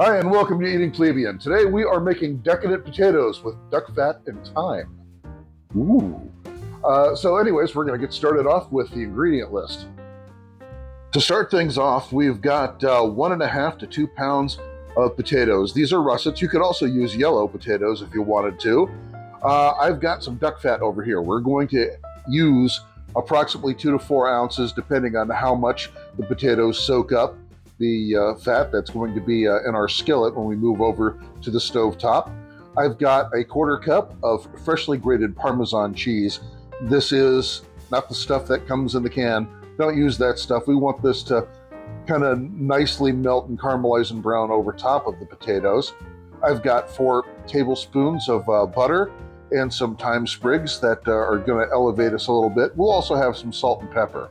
Hi, and welcome to Eating Plebian. Today we are making decadent potatoes with duck fat and thyme. Ooh. So anyways, we're going to get started off with the ingredient list. To start things off, we've got 1.5 to 2 pounds of potatoes. These are russets. You could also use yellow potatoes if you wanted to. I've got some duck fat over here. We're going to use approximately 2 to 4 ounces, depending on how much the potatoes soak up the fat that's going to be in our skillet when we move over to the stove top. I've got a 1/4 cup of freshly grated Parmesan cheese. This is not the stuff that comes in the can. Don't use that stuff. We want this to kind of nicely melt and caramelize and brown over top of the potatoes. I've got 4 tablespoons of butter and some thyme sprigs that are going to elevate us a little bit. We'll also have some salt and pepper.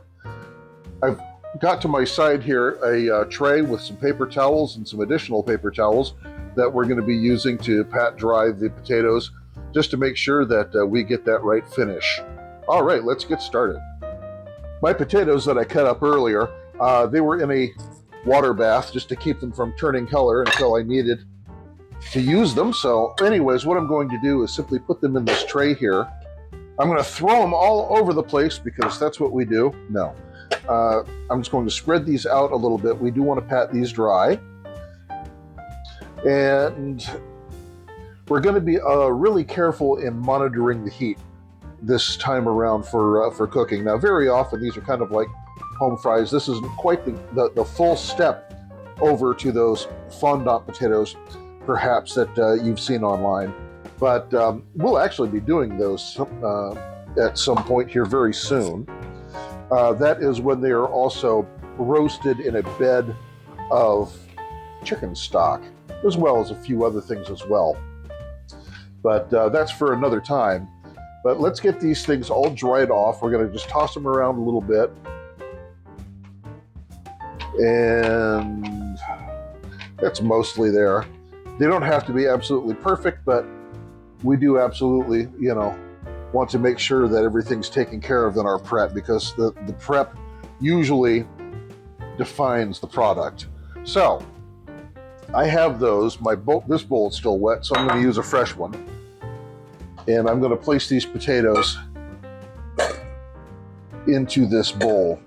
I've got to my side here a tray with some paper towels and some additional paper towels that we're going to be using to pat dry the potatoes, just to make sure that we get that right finish. All right, let's get started. My potatoes that I cut up earlier, they were in a water bath just to keep them from turning color until I needed to use them. So anyways, what I'm going to do is simply put them in this tray here. I'm going to throw them all over the place because that's what we do. No. I'm just going to spread these out a little bit. We do want to pat these dry. And we're going to be really careful in monitoring the heat this time around for cooking. Now, very often these are kind of like home fries. This isn't quite the full step over to those fondant potatoes, perhaps, that you've seen online. But we'll actually be doing those at some point here very soon. That is when they are also roasted in a bed of chicken stock, as well as a few other things as well. But that's for another time. But let's get these things all dried off. We're going to just toss them around a little bit. And that's mostly there. They don't have to be absolutely perfect, but we do absolutely, want to make sure that everything's taken care of in our prep, because the prep usually defines the product. So I have those. This bowl is still wet, so I'm going to use a fresh one. And I'm going to place these potatoes into this bowl.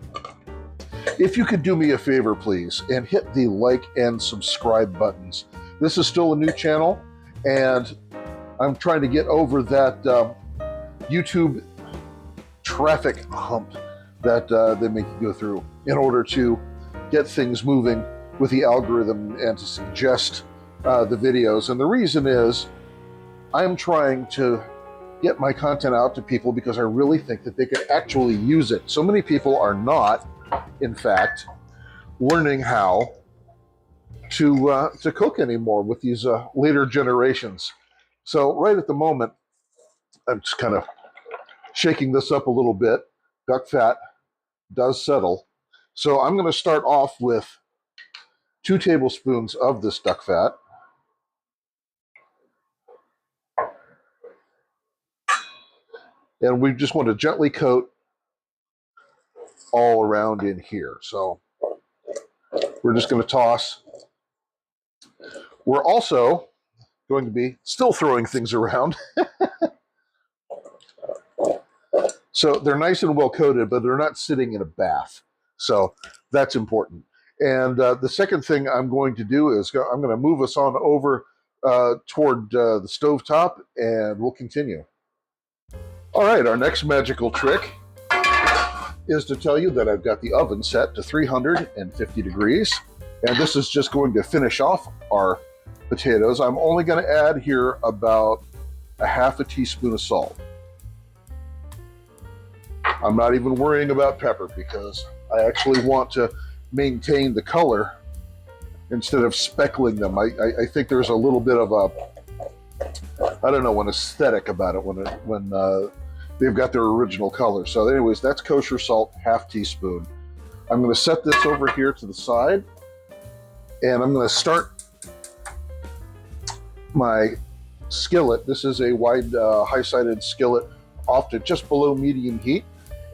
If you could do me a favor, please, and hit the like and subscribe buttons. This is still a new channel, and I'm trying to get over that YouTube traffic hump that they make you go through in order to get things moving with the algorithm and to suggest the videos. And the reason is I'm trying to get my content out to people because I really think that they could actually use it. So many people are not, in fact, learning how to cook anymore with these later generations. So right at the moment, I'm just kind of shaking this up a little bit. Duck fat does settle. So I'm going to start off with 2 tablespoons of this duck fat. And we just want to gently coat all around in here. So we're just going to toss. We're also going to be still throwing things around. So they're nice and well coated, but they're not sitting in a bath. So that's important. And the second thing I'm going to do is I'm going to move us on over toward the stovetop, and we'll continue. All right, our next magical trick is to tell you that I've got the oven set to 350 degrees. And this is just going to finish off our potatoes. I'm only going to add here about 1/2 teaspoon of salt. I'm not even worrying about pepper because I actually want to maintain the color instead of speckling them. I think there's a little bit of an aesthetic about it when they've got their original color. So anyways, that's kosher salt, 1/2 teaspoon. I'm going to set this over here to the side, and I'm going to start my skillet. This is a wide, high-sided skillet off to just below medium heat.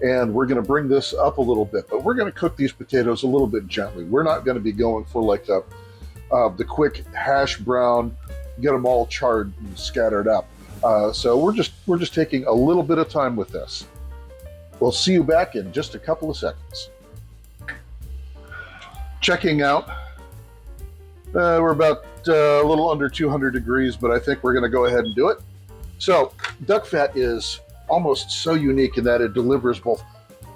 And we're going to bring this up a little bit, but we're going to cook these potatoes a little bit gently. We're not going to be going for like the quick hash brown, get them all charred and scattered up. So we're just taking a little bit of time with this. We'll see you back in just a couple of seconds. Checking out. We're about a little under 200 degrees, but I think we're going to go ahead and do it. So duck fat is almost so unique in that it delivers both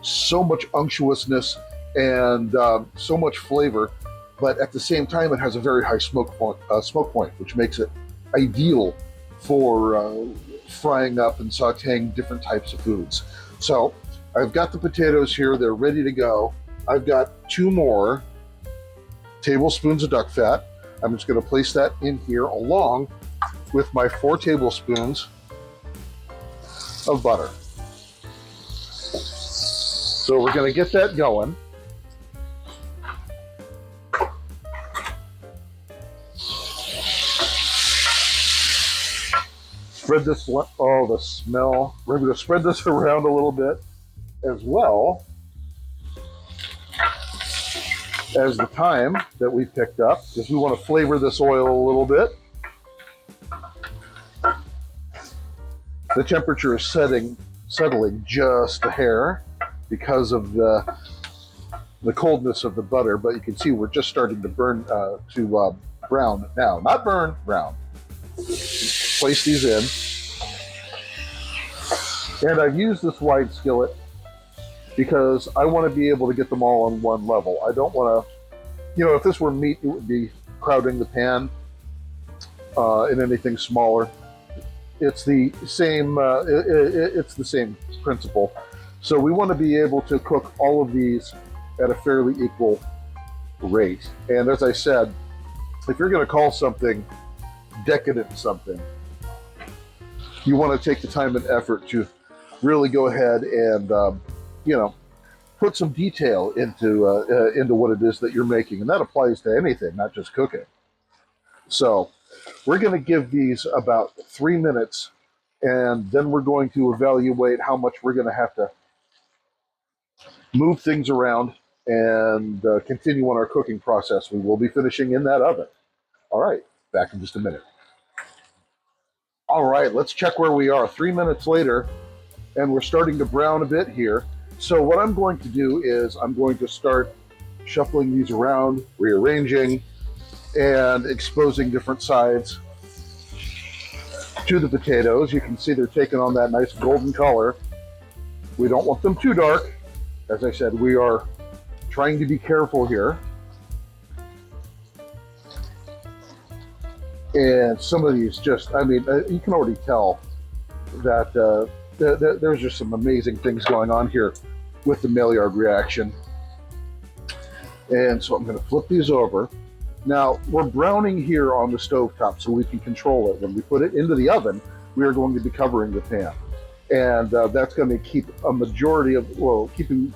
so much unctuousness and so much flavor, but at the same time it has a very high smoke point, which makes it ideal for frying up and sauteing different types of foods. So I've got the potatoes here, they're ready to go. I've got 2 more tablespoons of duck fat. I'm just going to place that in here along with my 4 tablespoons of butter. So we're going to get that going. Spread this, oh, the smell. We're going to spread this around a little bit as well as the thyme that we picked up, because we want to flavor this oil a little bit. The temperature is settling just a hair because of the coldness of the butter, but you can see we're just starting to burn brown now. Not burn, brown. Place these in. And I've used this wide skillet because I want to be able to get them all on one level. I don't want to, if this were meat, it would be crowding the pan in anything smaller. It's the same. It's the same principle. So we want to be able to cook all of these at a fairly equal rate. And as I said, if you're going to call something decadent something, you want to take the time and effort to really go ahead and put some detail into what it is that you're making, and that applies to anything, not just cooking. So we're going to give these about 3 minutes, and then we're going to evaluate how much we're going to have to move things around and continue on our cooking process. We will be finishing in that oven. All right, back in just a minute. All right, let's check where we are. 3 minutes later, and we're starting to brown a bit here. So what I'm going to do is I'm going to start shuffling these around, rearranging, and exposing different sides to the potatoes. You can see they're taking on that nice golden color. We don't want them too dark. As I said, we are trying to be careful here. And some of these just, you can already tell that there's just some amazing things going on here with the Maillard reaction. And so I'm going to flip these over. Now, we're browning here on the stovetop so we can control it. When we put it into the oven, we are going to be covering the pan. And that's going to keep a majority of, keeping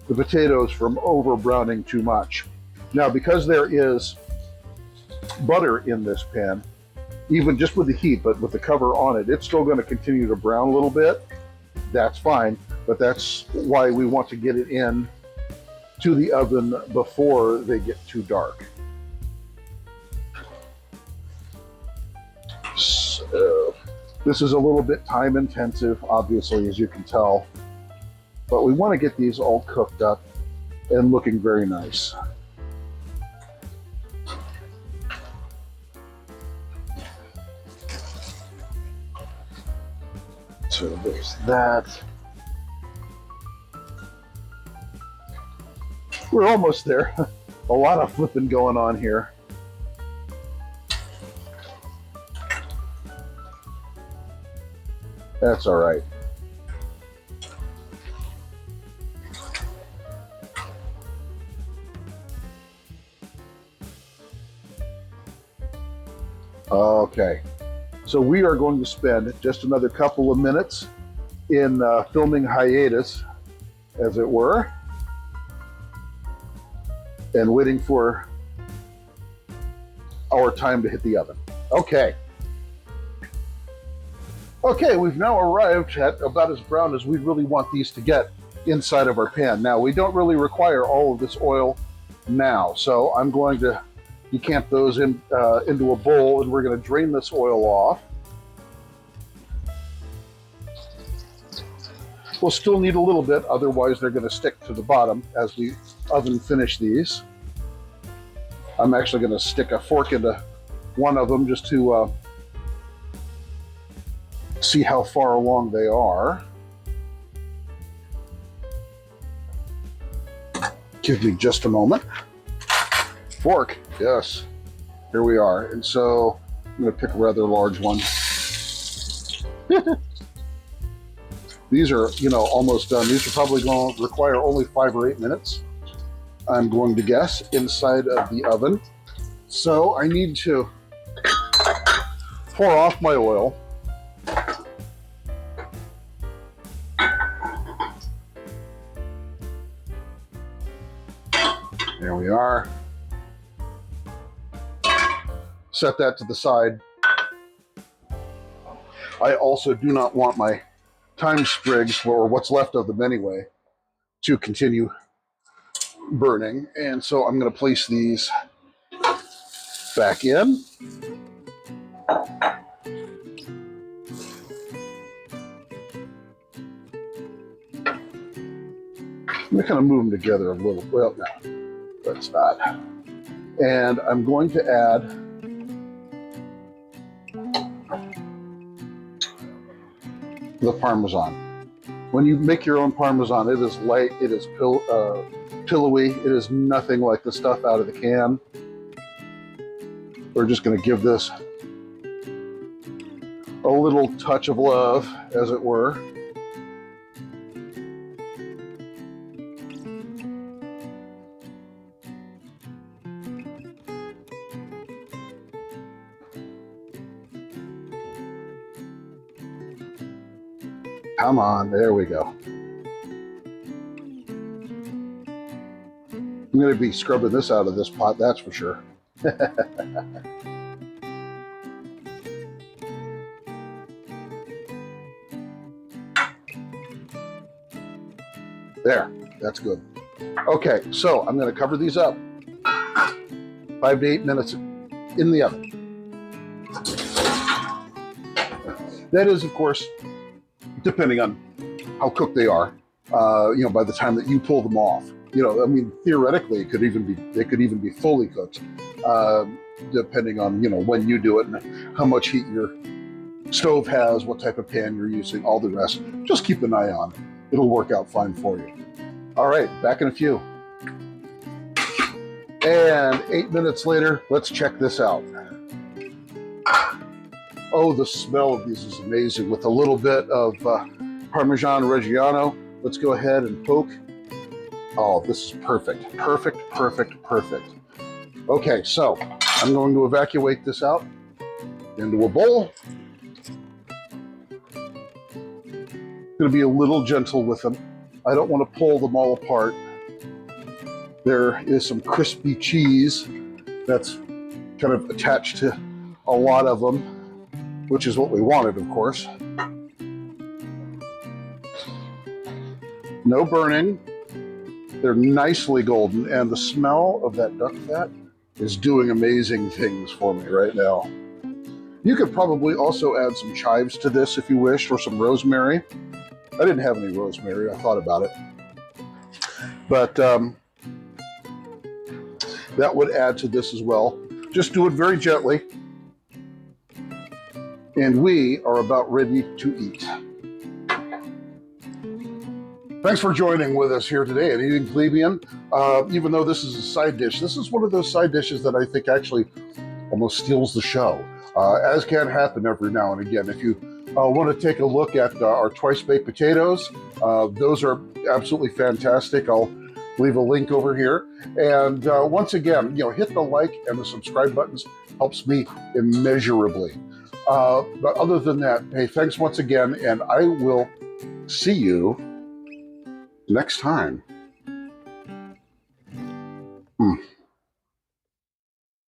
the potatoes from over browning too much. Now, because there is butter in this pan, even just with the heat, but with the cover on it, it's still going to continue to brown a little bit. That's fine, but that's why we want to get it in to the oven before they get too dark. So, this is a little bit time intensive, obviously, as you can tell, but we want to get these all cooked up and looking very nice. So there's that. We're almost there. A lot of flipping going on here. That's all right. Okay. So we are going to spend just another couple of minutes in filming hiatus, as it were, and waiting for our time to hit the oven. Okay. Okay, we've now arrived at about as brown as we really want these to get inside of our pan. Now, we don't really require all of this oil now, so I'm going to decant those into a bowl, and we're going to drain this oil off. We'll still need a little bit, otherwise they're going to stick to the bottom as we oven finish these. I'm actually going to stick a fork into one of them just to see how far along they are. Give me just a moment. Fork, yes. Here we are. And so I'm going to pick a rather large one. These are, almost done. These are probably going to require only 5 or 8 minutes, I'm going to guess, inside of the oven. So I need to pour off my oil. There we are. Set that to the side. I also do not want my thyme sprigs, or what's left of them anyway, to continue burning. And so I'm going to place these back in. I'm going to kind of move them together a little. Well, no, that's not. And I'm going to add the Parmesan. When you make your own Parmesan, it is light, it is pillowy, it is nothing like the stuff out of the can. We're just going to give this a little touch of love, as it were. Come on, there we go. I'm going to be scrubbing this out of this pot, that's for sure. There, that's good. Okay, so I'm going to cover these up. 5 to 8 minutes in the oven. That is, of course, depending on how cooked they are, by the time that you pull them off. I mean, theoretically, they could even be fully cooked, depending on, when you do it and how much heat your stove has, what type of pan you're using, all the rest. Just keep an eye on it. It'll work out fine for you. All right, back in a few. And 8 minutes later, let's check this out. Oh, the smell of these is amazing. With a little bit of Parmesan Reggiano, let's go ahead and poke. Oh, this is perfect. Perfect, perfect, perfect. Okay, so I'm going to evacuate this out into a bowl. I'm going to be a little gentle with them. I don't want to pull them all apart. There is some crispy cheese that's kind of attached to a lot of them, which is what we wanted, of course. No burning. They're nicely golden, and the smell of that duck fat is doing amazing things for me right now. You could probably also add some chives to this if you wish, or some rosemary. I didn't have any rosemary, I thought about it. But that would add to this as well. Just do it very gently. And we are about ready to eat. Thanks for joining with us here today at Eating Plebian. Even though this is a side dish, this is one of those side dishes that I think actually almost steals the show, as can happen every now and again. If you want to take a look at our twice-baked potatoes, those are absolutely fantastic. I'll leave a link over here. And once again, hit the like and the subscribe buttons. Helps me immeasurably. But other than that, hey, thanks once again, and I will see you next time.